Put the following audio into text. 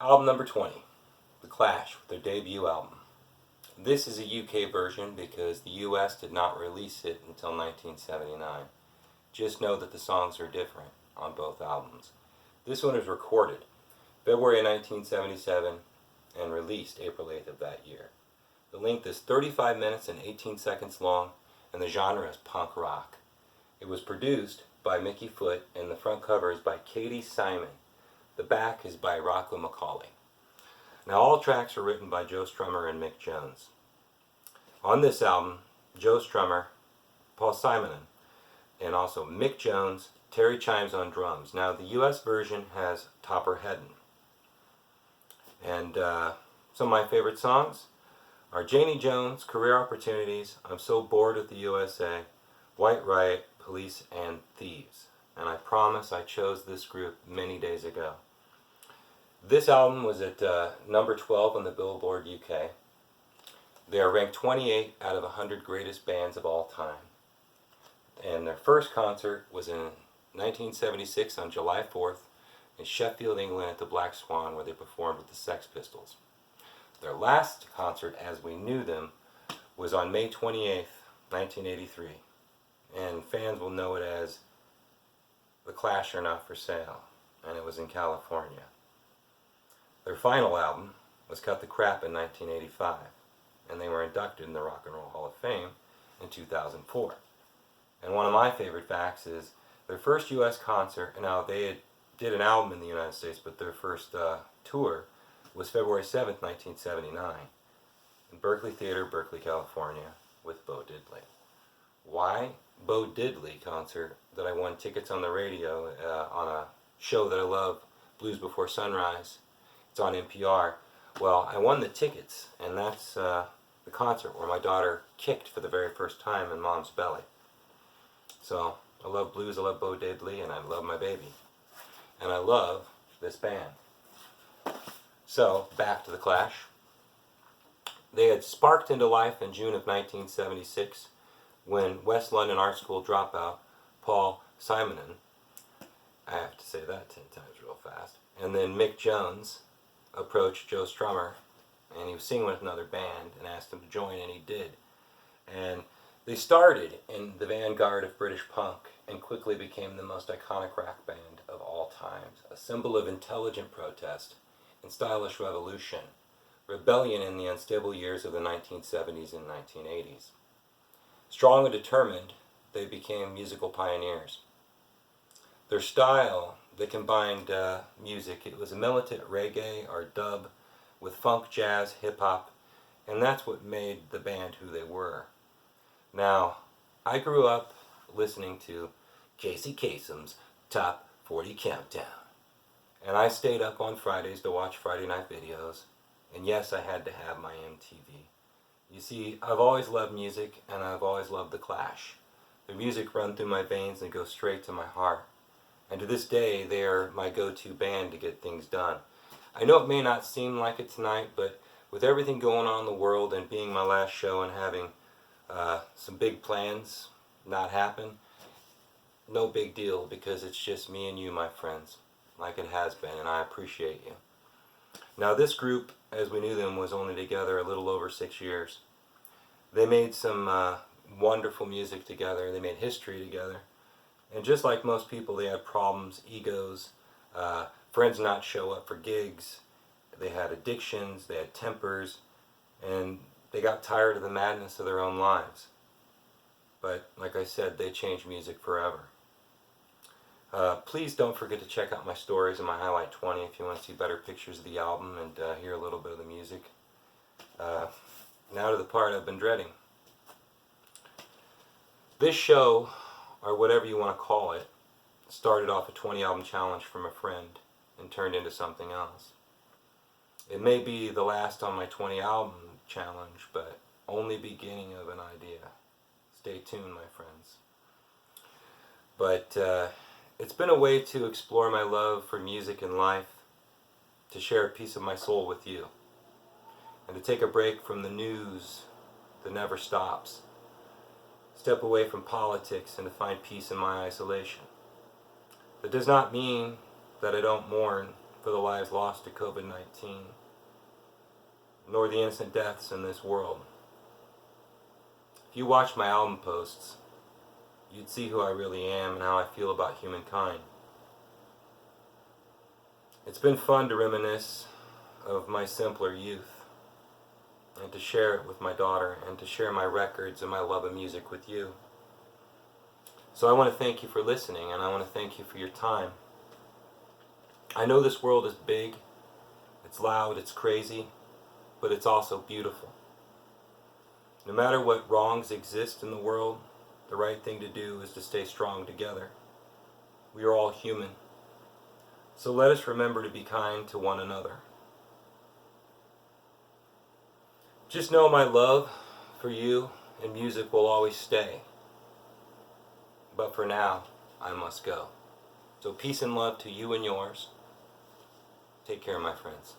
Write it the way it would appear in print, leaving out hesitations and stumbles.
Album number 20, The Clash, with their debut album. This is a UK version because the US did not release it until 1979. Just know that the songs are different on both albums. This one was recorded February 1977 and released April 8th of that year. The length is 35 minutes and 18 seconds long, and the genre is punk rock. It was produced by Mickey Foote, and the front cover is by Katie Simon. The back is by Rocco McCauley. Now, all tracks are written by Joe Strummer and Mick Jones. On this album, Joe Strummer, Paul Simonon, and also Mick Jones, Terry Chimes on drums. Now, the US version has Topper Headon. And some of my favorite songs are Janie Jones, Career Opportunities, I'm So Bored with the USA, White Riot, Police, and Thieves. And I promise I chose this group many days ago. This album was at number 12 on the Billboard UK. They are ranked 28 out of 100 greatest bands of all time. And their first concert was in 1976 on July 4th in Sheffield, England at the Black Swan, where they performed with the Sex Pistols. Their last concert, as we knew them, was on May 28th, 1983. And fans will know it as The Clash Are Not For Sale, and it was in California. Their final album was Cut the Crap in 1985, and they were inducted in the Rock and Roll Hall of Fame in 2004. And one of my favorite facts is their first U.S. concert, and now they did an album in the United States, but their first tour was February 7th, 1979, in Berkeley Theater, Berkeley, California, with Bo Diddley. Why Bo Diddley concert that I won tickets on the radio on a show that I love, Blues Before Sunrise. It's on NPR. Well, I won the tickets, and that's the concert where my daughter kicked for the very first time in Mom's belly. So I love blues, I love Bo Diddley, and I love my baby. And I love this band. So, back to The Clash. They had sparked into life in June of 1976 when West London Art School dropout Paul Simonon, I have to say that 10 times real fast, and then Mick Jones approached Joe Strummer, and he was singing with another band and asked him to join, and he did. And they started in the vanguard of British punk and quickly became the most iconic rock band of all times, a symbol of intelligent protest and stylish revolution, rebellion in the unstable years of the 1970s and 1980s. Strong and determined, they became musical pioneers. Their style, they combined music. It was a militant reggae or dub with funk, jazz, hip-hop, and that's what made the band who they were. Now, I grew up listening to Casey Kasem's Top 40 Countdown, and I stayed up on Fridays to watch Friday night videos, and yes, I had to have my MTV. You see, I've always loved music, and I've always loved The Clash. Their music runs through my veins and goes straight to my heart. And to this day, they are my go-to band to get things done. I know it may not seem like it tonight, but with everything going on in the world and being my last show and having some big plans not happen, no big deal, because it's just me and you, my friends, like it has been, and I appreciate you. Now, this group, as we knew them, was only together a little over 6 years. They made some wonderful music together. They made history together. And just like most people, they had problems, egos, friends not show up for gigs. They had addictions, they had tempers, and they got tired of the madness of their own lives. But like I said, they changed music forever. Please don't forget to check out my stories and my Highlight 20 if you want to see better pictures of the album and hear a little bit of the music. Now to the part I've been dreading. This show, or whatever you want to call it, started off a 20-album challenge from a friend and turned into something else. It may be the last on my 20-album challenge, but only beginning of an idea. Stay tuned, my friends. But it's been a way to explore my love for music and life, to share a piece of my soul with you, and to take a break from the news that never stops. Step away from politics and to find peace in my isolation. That does not mean that I don't mourn for the lives lost to COVID-19, nor the innocent deaths in this world. If you watch my album posts, you'd see who I really am and how I feel about humankind. It's been fun to reminisce of my simpler youth, and to share it with my daughter, and to share my records and my love of music with you. So I want to thank you for listening, and I want to thank you for your time. I know this world is big, it's loud, it's crazy, but it's also beautiful. No matter what wrongs exist in the world, the right thing to do is to stay strong together. We are all human. So let us remember to be kind to one another. Just know my love for you and music will always stay. But for now, I must go. So peace and love to you and yours. Take care, my friends.